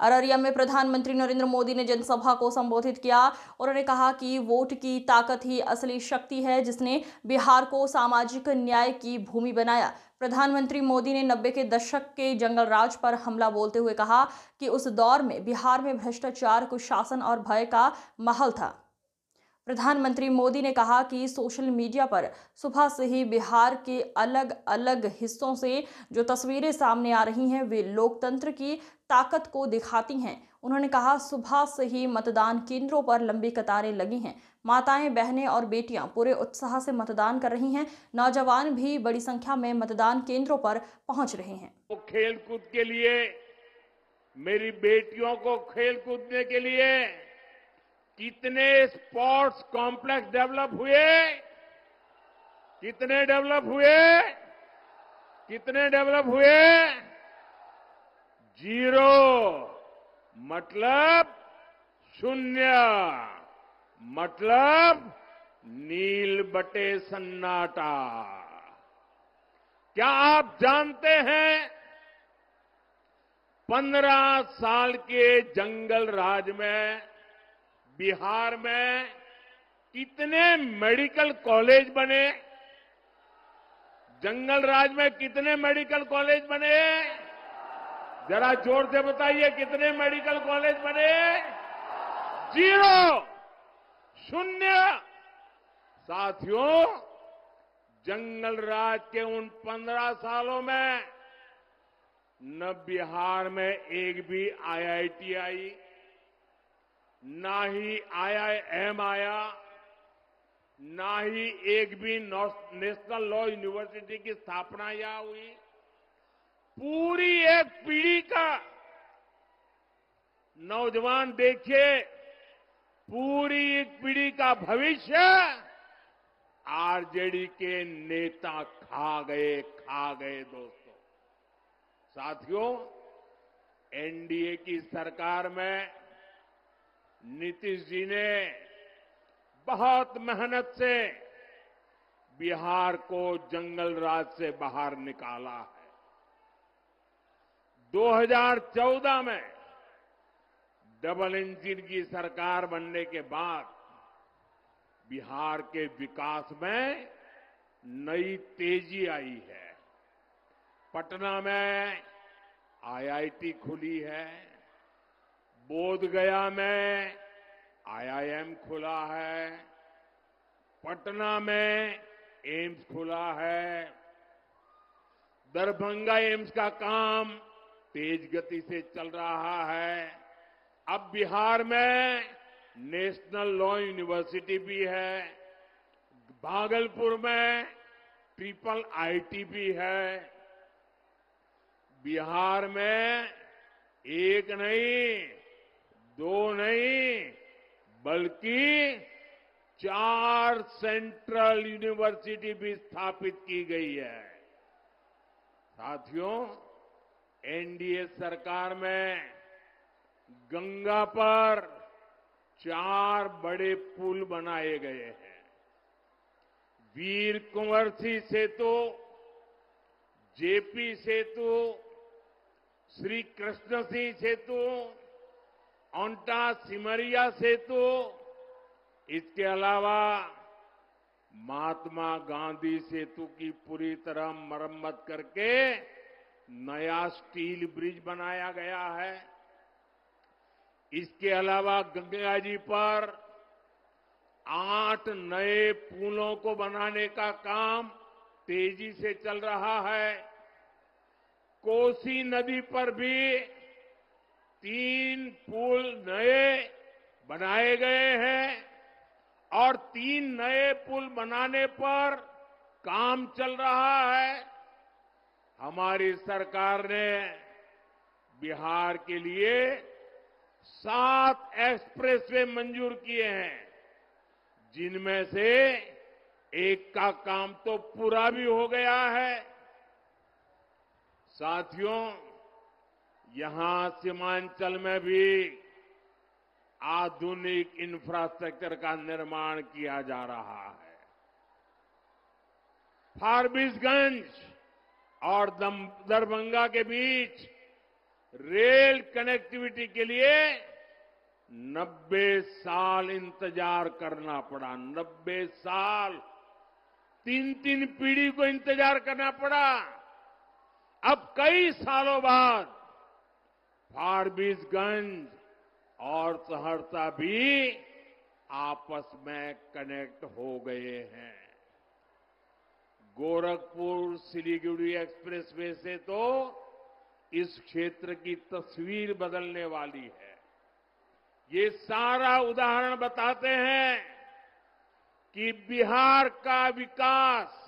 अररिया में प्रधानमंत्री नरेंद्र मोदी ने जनसभा को संबोधित किया। उन्होंने कहा कि वोट की ताकत ही असली शक्ति है जिसने बिहार को सामाजिक न्याय की भूमि बनाया। प्रधानमंत्री मोदी ने 90 के दशक के जंगल राज पर हमला बोलते हुए कहा कि उस दौर में बिहार में भ्रष्टाचार, कुशासन और भय का माहौल था। प्रधानमंत्री मोदी ने कहा कि सोशल मीडिया पर सुबह से ही बिहार के अलग अलग हिस्सों से जो तस्वीरें सामने आ रही हैं वे लोकतंत्र की ताकत को दिखाती हैं। उन्होंने कहा सुबह से ही मतदान केंद्रों पर लंबी कतारें लगी हैं। माताएं, बहनें और बेटियां पूरे उत्साह से मतदान कर रही हैं। नौजवान भी बड़ी संख्या में मतदान केंद्रों पर पहुंच रहे हैं। तो खेल कूद के लिए, मेरी बेटियों को खेल कूदने के लिए कितने स्पोर्ट्स कॉम्प्लेक्स डेवलप हुए, कितने डेवलप हुए, कितने डेवलप हुए? 0 मतलब शून्य, मतलब नील बटे सन्नाटा। क्या आप जानते हैं 15 साल के जंगल राज में बिहार में कितने मेडिकल कॉलेज बने? जंगल राज में कितने मेडिकल कॉलेज बने? जरा जोर से बताइए, कितने मेडिकल कॉलेज बने? 0, शून्य। साथियों, जंगल राज के उन 15 सालों में न बिहार में एक भी आईआईटी आई, ना ही आईआईएम आया, ना ही एक भी नेशनल लॉ यूनिवर्सिटी की स्थापना यहां हुई। पूरी एक पीढ़ी का नौजवान देखिए, पूरी एक पीढ़ी का भविष्य आरजेडी के नेता खा गए दोस्तों। साथियों, एनडीए की सरकार में नीतीश जी ने बहुत मेहनत से बिहार को जंगल राज से बाहर निकाला है। 2014 में डबल इंजन की सरकार बनने के बाद बिहार के विकास में नई तेजी आई है। पटना में आईआईटी खुली है, बोधगया में आईआईएम खुला है, पटना में एम्स खुला है, दरभंगा एम्स का काम तेज गति से चल रहा है। अब बिहार में नेशनल लॉ यूनिवर्सिटी भी है, भागलपुर में ट्रिपल आईटी भी है। बिहार में एक नहीं, 2 नहीं, बल्कि 4 सेंट्रल यूनिवर्सिटी भी स्थापित की गई है। साथियों, एनडीए सरकार में गंगा पर 4 बड़े पुल बनाए गए हैं। वीर कुंवर सिंह सेतु, जेपी सेतु, श्री कृष्ण सिंह सेतु, ओंटा सिमरिया सेतु, इसके अलावा महात्मा गांधी सेतु की पूरी तरह मरम्मत करके नया स्टील ब्रिज बनाया गया है। इसके अलावा गंगा जी पर 8 नए पुलों को बनाने का काम तेजी से चल रहा है। कोसी नदी पर भी 3 पुल नए बनाए गए हैं और 3 नए पुल बनाने पर काम चल रहा है। हमारी सरकार ने बिहार के लिए 7 एक्सप्रेसवे मंजूर किए हैं, जिनमें से एक का काम तो पूरा भी हो गया है। साथियों, यहां सीमांचल में भी आधुनिक इंफ्रास्ट्रक्चर का निर्माण किया जा रहा है। फारबिसगंज और दरभंगा के बीच रेल कनेक्टिविटी के लिए 90 साल इंतजार करना पड़ा। 90 साल, 3 पीढ़ी को इंतजार करना पड़ा। अब कई सालों बाद फारबिसगंज और सहरसा भी आपस में कनेक्ट हो गए हैं। गोरखपुर सिलीगुड़ी एक्सप्रेसवे से तो इस क्षेत्र की तस्वीर बदलने वाली है। ये सारा उदाहरण बताते हैं कि बिहार का विकास